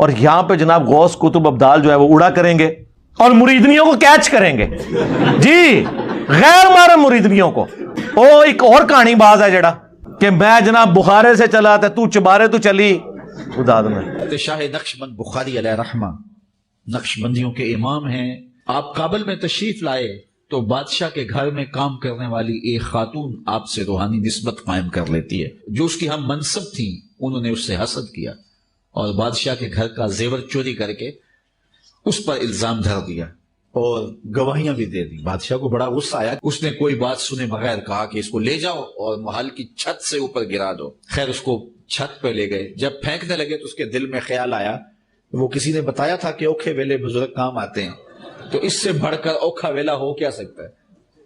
اور یہاں پہ جناب غوث قطب ابدال جو ہے وہ اڑا کریں گے اور مریدنیوں کو کیچ کریں گے جی، غیر محرم مریدنیوں کو. وہ ایک اور کہانی باز ہے جڑا کہ میں جناب بخارے سے چلا تھا، تو چبارے تو چلی خدا میں. شاہ نقشبند بخاری علیہ رحمہ نقشبندیوں کے امام ہیں. آپ کابل میں تشریف لائے تو بادشاہ کے گھر میں کام کرنے والی ایک خاتون آپ سے روحانی نسبت قائم کر لیتی ہے. جو اس کی ہم منصب تھیں انہوں نے اس سے حسد کیا اور بادشاہ کے گھر کا زیور چوری کر کے اس پر الزام دھر دیا اور گواہیاں بھی دے دی. بادشاہ کو بڑا غصہ آیا. اس نے کوئی بات سنے بغیر کہا کہ اس کو لے جاؤ اور محل کی چھت سے اوپر گرا دو. خیر اس کو چھت پہ لے گئے. جب پھینکنے لگے تو اس کے دل میں خیال آیا، وہ کسی نے بتایا تھا کہ اوکھے ویلے بزرگ کام آتے ہیں، تو اس سے بڑھ کر اوکھا ویلا ہو کیا سکتا ہے.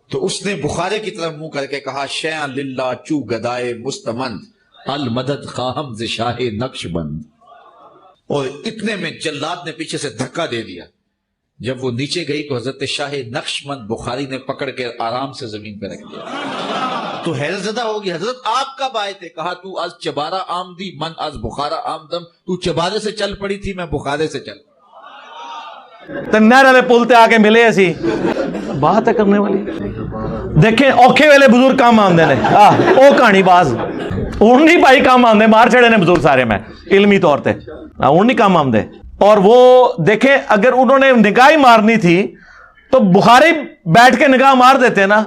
تو اس نے بخارے کی طرف منہ کر کے کہا، شیئا للہ چو گدائے مستمند المدد خواہم ز شاہ نقش بند. اور اتنے میں جلاد نے پیچھے سے دھکا دے دیا. جب وہ نیچے گئی تو حضرت شاہ نقشبند بخاری نے پکڑ کے آرام سے زمین پہ رکھ دیا. تو حیرت زدہ ہوگی، حضرت آپ کب آئے تھے؟ کہا تو از چبارہ آمدی من از بخارا آمدم. تو چبارے سے چل پڑی تھی، میں بخارے سے چل. نہر والے پل تے آ کے ملے ایسی بات ہے کرنے والی. دیکھیں اوکھے ویلے بزرگ کام آمدے نے، او کہانی باز ہوں نہیں بھائی کام آمدے، مار چڑے نے بزرگ سارے میں علمی طور تے ہوں نہیں کام آمدے. اور وہ دیکھیں اگر انہوں نے نگاہ ہی مارنی تھی تو بخاری بیٹھ کے نگاہ مار دیتے نا.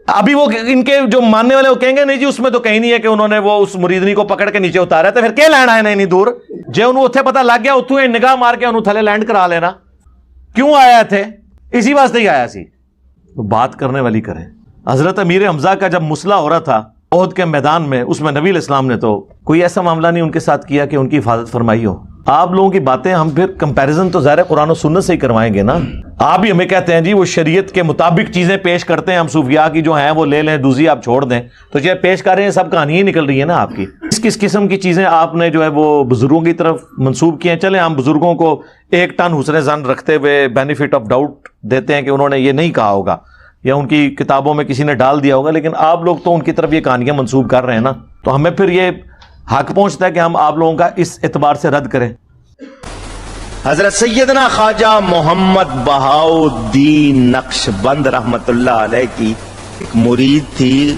ابھی وہ ان کے جو ماننے والے وہ کہیں گے نہیں جی اس میں تو کہیں نہیں ہے کہ انہوں نے وہ اس مریدنی کو پکڑ کے نیچے اتارا تھا، پھر کیا لینا ہے نہیں دور جے انہوں اتنے پتہ لگ گیا اتوں نگاہ مار کے انہوں تھلے لینڈ کرا لینا. کیوں آیا تھے؟ اسی واسطے ہی آیا سی. تو بات کرنے والی کریں. حضرت امیر حمزہ کا جب مسئلہ ہو رہا تھا احد کے میدان میں، اس میں نبی علیہ السلام نے تو کوئی ایسا معاملہ نہیں ان کے ساتھ کیا کہ ان کی حفاظت فرمائی ہو. آپ لوگوں کی باتیں ہم پھر کمپیریزن تو ظاہر قرآن و سنت سے ہی کروائیں گے نا. آپ ہی ہمیں کہتے ہیں جی وہ شریعت کے مطابق چیزیں پیش کرتے ہیں، ہم صوفیاء کی جو ہیں وہ لے لیں، دوسری آپ چھوڑ دیں. تو جو پیش کر رہے ہیں سب کہانی ہی نکل رہی ہے نا آپ کی. کس قسم کی چیزیں آپ نے جو ہے وہ بزرگوں کی طرف منسوب کی ہیں. چلیں ہم بزرگوں کو ایک ٹن حسن ظن رکھتے ہوئے بینیفٹ آف ڈاؤٹ دیتے ہیں کہ انہوں نے یہ نہیں کہا ہوگا یا ان کی کتابوں میں کسی نے ڈال دیا ہوگا، لیکن آپ لوگ تو ان کی طرف یہ کہانیاں منسوب کر رہے ہیں نا. تو ہمیں پھر یہ حق پہنچتا ہے کہ ہم آپ لوگوں کا اس اعتبار سے رد کریں. حضرت سیدنا خواجہ محمد بہاؤالدین نقشبند رحمت اللہ علیہ کی ایک مرید تھی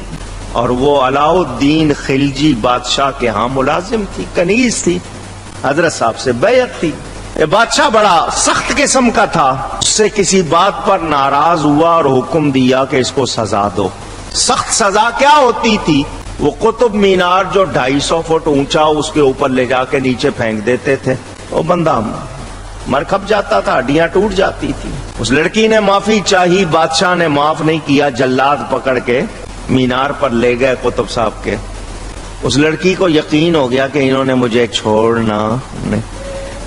اور وہ علاء الدین خلجی بادشاہ کے ہاں ملازم تھی، کنیز تھی. حضرت صاحب سے بیعت تھی. یہ بادشاہ بڑا سخت قسم کا تھا، اس سے کسی بات پر ناراض ہوا اور حکم دیا کہ اس کو سزا دو. سخت سزا کیا ہوتی تھی؟ وہ قطب مینار جو 250 فٹ اونچا اس کے اوپر لے جا کے نیچے پھینک دیتے تھے. وہ بندہ مر کھپ جاتا تھا، ہڈیاں ٹوٹ جاتی تھی. اس لڑکی نے معافی چاہی، بادشاہ نے معاف نہیں کیا. جلاد پکڑ کے مینار پر لے گئے قطب صاحب کے. اس لڑکی کو یقین ہو گیا کہ انہوں نے مجھے چھوڑنا نہیں.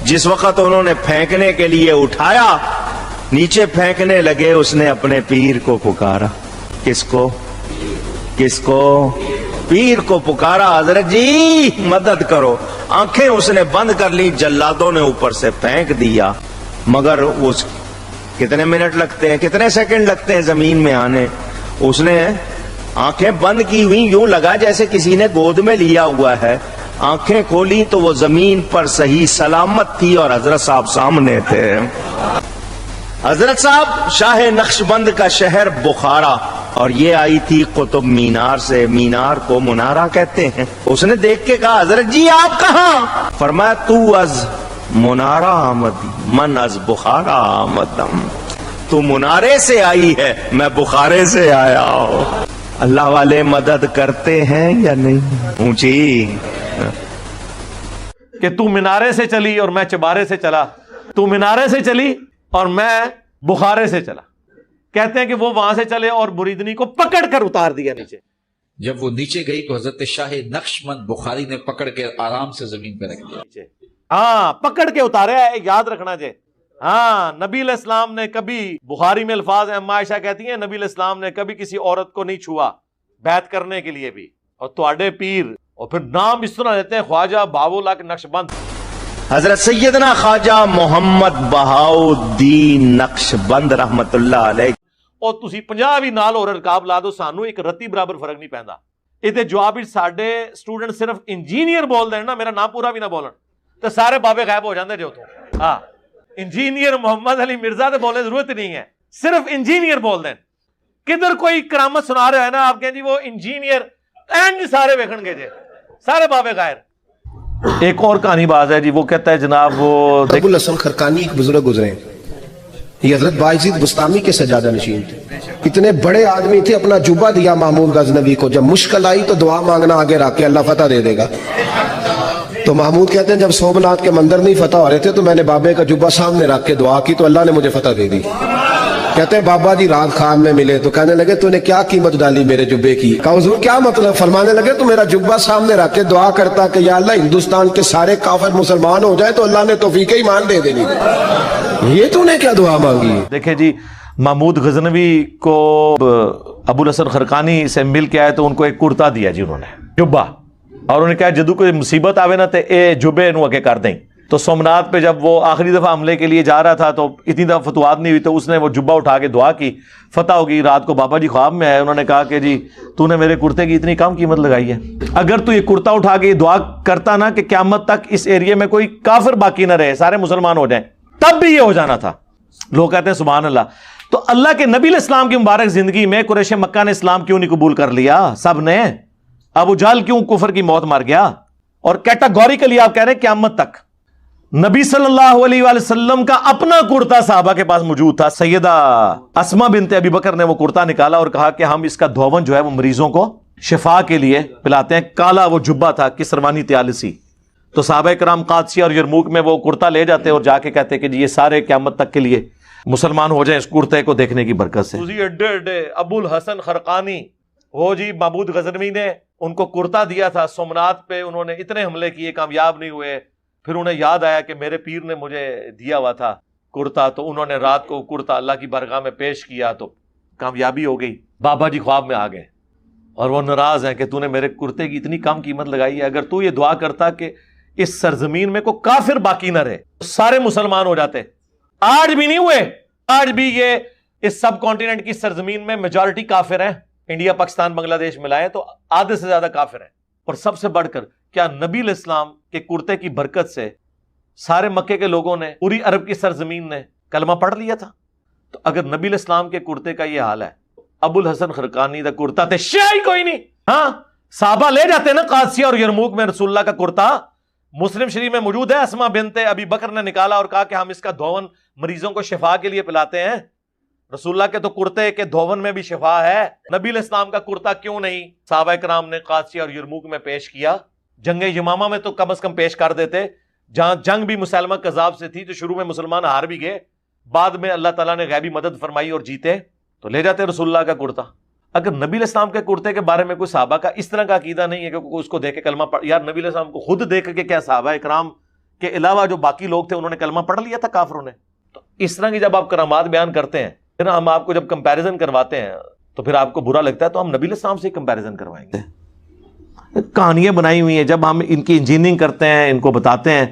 جس وقت انہوں نے پھینکنے کے لیے اٹھایا، نیچے پھینکنے لگے، اس نے اپنے پیر کو پکارا. کس کو؟ کس کو؟ پیر کو پکارا، حضرت جی مدد کرو. آنکھیں اس نے بند کر لی، جلادوں نے اوپر سے پھینک دیا. مگر اس کتنے منٹ لگتے ہیں، کتنے سیکنڈ لگتے ہیں زمین میں آنے. اس نے آنکھیں بند کی ہوئی، یوں لگا جیسے کسی نے گود میں لیا ہوا ہے. آنکھیں کھولی تو وہ زمین پر صحیح سلامت تھی اور حضرت صاحب سامنے تھے. حضرت صاحب شاہ نقشبند کا شہر بخارا، اور یہ آئی تھی قطب مینار سے. مینار کو منارہ کہتے ہیں. اس نے دیکھ کے کہا، حضرت جی آپ کہاں؟ فرمایا تو از منارہ آمدی من از بخارا آمدم. تو منارے سے آئی ہے، میں بخارے سے آیا ہوں. اللہ والے مدد کرتے ہیں یا نہیں؟ اونچی کہ تو مینارے سے چلی اور میں چبارے سے چلا، تو مینارے سے چلی اور میں بخارے سے چلا. کہتے ہیں کہ وہ وہاں سے چلے اور مریدنی کو پکڑ کر اتار دیا نیچے. جب وہ نیچے گئی تو حضرت شاہ نقشبند بخاری نے پکڑ کے آرام سے زمین پہ رکھ دیا. ہاں پکڑ کے اتارے ہے، یاد رکھنا جے. ہاں نبی علیہ السلام نے کبھی، بخاری میں الفاظ ہیں، اما عائشہ کہتی ہیں نبی علیہ السلام نے کبھی کسی عورت کو نہیں چھوا بیعت کرنے کے لیے بھی. اور تواڈے پیر، اور پھر نام اس طرح دیتے ہیں خواجہ بہاؤالحق نقشبند. حضرت سیدنا خواجہ محمد بہاؤالدین نقشبند رحمت اللہ علیہ. اور تسی 50 بھی نال اور رکاب لا دو، سانو ایک رتی برابر فرق نہیں پیندا. یہ جواب ساڈے اسٹوڈنٹ صرف انجینئر بول دیں نا، میرا نام پورا بھی نہ بولن تو سارے بابے غائب ہو جاندے جو تو ہاں انجینئر محمد علی مرزا تو بولنے ضرورت نہیں ہے, صرف انجینئر بول دیں. کدھر کوئی کرامت سنا رہا ہے نا آپ کہیں جی وہ انجینئر اینڈ سارے ویکھن گے جی سارے بابے غائر. ایک اور کہانی باز ہے جی, وہ کہتا ہے جناب وہ ابو الحسن خرقانی ایک بزرگ گزرے ہیں, یہ حضرت باعزید بستامی کے سجادہ نشین تھے, اتنے بڑے آدمی تھے, اپنا جبہ دیا محمود غزنوی کو, جب مشکل آئی تو دعا مانگنا آگے رکھ کے اللہ فتح دے دے گا. تو محمود کہتے ہیں جب سومناتھ کے مندر نہیں فتح ہو رہے تھے تو میں نے بابے کا جبہ سامنے رکھ کے دعا کی تو اللہ نے مجھے فتح دے دی. کہتے ہیں بابا جی رات خواب میں ملے تو کہنے لگے تو نے کیا قیمت ڈالی میرے جبے کی؟ کہا حضور کیا مطلب؟ فرمانے لگے تو میرا جبہ سامنے رکھ کے دعا کرتا کہ یا اللہ ہندوستان کے سارے کافر مسلمان ہو جائے تو اللہ نے توفیق ایمان دے دینی. یہ تو نے کیا دعا مانگی ہے؟ دیکھیں جی محمود غزنوی کو ابو الحسن خرقانی سے مل کے آئے تو ان کو ایک کرتا دیا جی انہوں نے جبہ, اور انہوں نے کہا جدو کوئی مصیبت آوے نا تے اے جبے نو اگے کر دیں. تو سومناتھ پہ جب وہ آخری دفعہ حملے کے لیے جا رہا تھا تو اتنی دفعہ فتوحات نہیں ہوئی تو اس نے وہ جبہ اٹھا کے دعا کی, فتح ہوگی. رات کو بابا جی خواب میں آئے, انہوں نے کہا کہ جی تو نے میرے کرتے کی اتنی کم قیمت لگائی ہے, اگر تو یہ کرتا اٹھا کے یہ دعا کرتا نا کہ قیامت تک اس ایریے میں کوئی کافر باقی نہ رہے, سارے مسلمان ہو جائیں, تب بھی یہ ہو جانا تھا. لوگ کہتے ہیں سبحان اللہ. تو اللہ کے نبی علیہ السلام کی مبارک زندگی میں قریش مکہ نے اسلام کیوں نہیں قبول کر لیا؟ سب نے. ابو جہل کیوں کفر کی موت مر گیا؟ اور کیٹاگوریکلی آپ کہہ رہے ہیں قیامت تک. نبی صلی اللہ علیہ وآلہ وسلم کا اپنا کرتا صحابہ کے پاس موجود تھا. سیدہ اسما بنت ابی بکر نے وہ کرتا نکالا اور کہا کہ ہم اس کا دھون جو ہے وہ مریضوں کو شفا کے لیے پلاتے ہیں. کالا وہ جبہ تھا کسروانی طیالسی. تو صحابہ کرام قادسیہ اور یرموک میں وہ کرتا لے جاتے اور جا کے کہتے کہ جی یہ سارے قیامت تک کے لیے مسلمان ہو جائیں اس کرتے کو دیکھنے کی برکت سے. ابو الحسن خرقانی وہ جی محمود غزنوی نے ان کو کرتا دیا تھا سومناتھ پہ, انہوں نے اتنے حملے کیے کامیاب نہیں ہوئے. پھر انہیں یاد آیا کہ میرے پیر نے مجھے دیا ہوا تھا کرتا, تو انہوں نے رات کو کرتا اللہ کی بارگاہ میں پیش کیا تو کامیابی ہو گئی. بابا جی خواب میں آ گئے اور وہ ناراض ہیں کہ تو نے میرے کرتے کی اتنی کم قیمت لگائی ہے. اگر تو یہ دعا کرتا کہ اس سرزمین میں کوئی کافر باقی نہ رہے سارے مسلمان ہو جاتے. آج بھی نہیں ہوئے, آج بھی یہ اس سب کانٹیننٹ کی سرزمین میں میجورٹی کافر ہیں. انڈیا پاکستان بنگلہ دیش ملائے تو آدھے سے زیادہ کافر ہیں. اور سب سے بڑھ کر کیا نبی علیہ السلام کے کرتے کی برکت سے سارے مکے کے لوگوں نے, پوری عرب کی سرزمین نے کلمہ پڑھ لیا تھا؟ تو اگر نبی علیہ السلام کے کرتے کا یہ حال ہے, ابو الحسن خرقانی دا کرتا تھے شیعہ کوئی نہیں. ہاں صحابہ لے جاتے نا قادسیہ اور یرموک میں رسول اللہ کا کرتا, مسلم شریف میں موجود ہے. اسما بنت ابی بکر نے نکالا اور کہا کہ ہم اس کا دھون مریضوں کو شفا کے لیے پلاتے ہیں. رسول اللہ کے تو کرتے کے دھون میں بھی شفا ہے, نبی علیہ السلام کا کرتا کیوں نہیں صحابہ کرام نے قادسیہ اور یرموک میں پیش کیا؟ جنگ یمامہ میں تو کم از کم پیش کر دیتے, جہاں جنگ بھی مسلمہ کذاب سے تھی تو شروع میں مسلمان ہار بھی گئے, بعد میں اللہ تعالیٰ نے غیبی مدد فرمائی اور جیتے تو لے جاتے رسول اللہ کا کرتا. اگر نبی علیہ السلام کے کرتے کے بارے میں کوئی صحابہ کا اس طرح کا عقیدہ نہیں ہے کہ اس کو دیکھ کے کلمہ پڑھ, یار نبی علیہ السلام کو خود دیکھ کے کیا صحابہ اکرام کے علاوہ جو باقی لوگ تھے انہوں نے کلمہ پڑھ لیا تھا کافروں نے؟ تو اس طرح کی جب آپ کرامات بیان کرتے ہیں پھر ہم آپ کو جب کمپیریزن کرواتے ہیں تو پھر آپ کو برا لگتا ہے, تو ہم نبی علیہ السلام سے کمپیریزن کروائیں گے. کہانیاں بنائی ہوئی ہیں, جب ہم ان کی انجینئرنگ کرتے ہیں ان کو بتاتے ہیں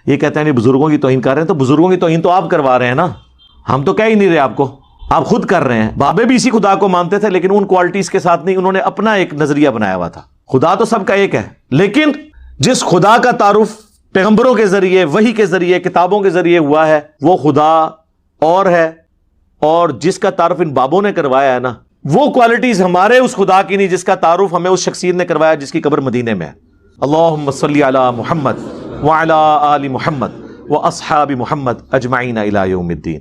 یہ کہتے ہیں بزرگوں کی توہین کر رہے ہیں, تو بزرگوں کی توہین تو آپ کروا رہے ہیں نا, ہم تو کہہ ہی نہیں رہے آپ کو, آپ خود کر رہے ہیں. بابے بھی اسی خدا کو مانتے تھے لیکن ان کوالٹیز کے ساتھ نہیں, انہوں نے اپنا ایک نظریہ بنایا ہوا تھا. خدا تو سب کا ایک ہے, لیکن جس خدا کا تعارف پیغمبروں کے ذریعے, وحی کے ذریعے, کتابوں کے ذریعے ہوا ہے وہ خدا اور ہے, اور جس کا تعارف ان بابوں نے کروایا ہے نا وہ کوالٹیز ہمارے اس خدا کی نہیں جس کا تعارف ہمیں اس شخصیت نے کروایا جس کی قبر مدینے میں ہے. اللہم صلی علی محمد وعلی آل محمد واصحاب محمد اجمعین الی یوم الدین.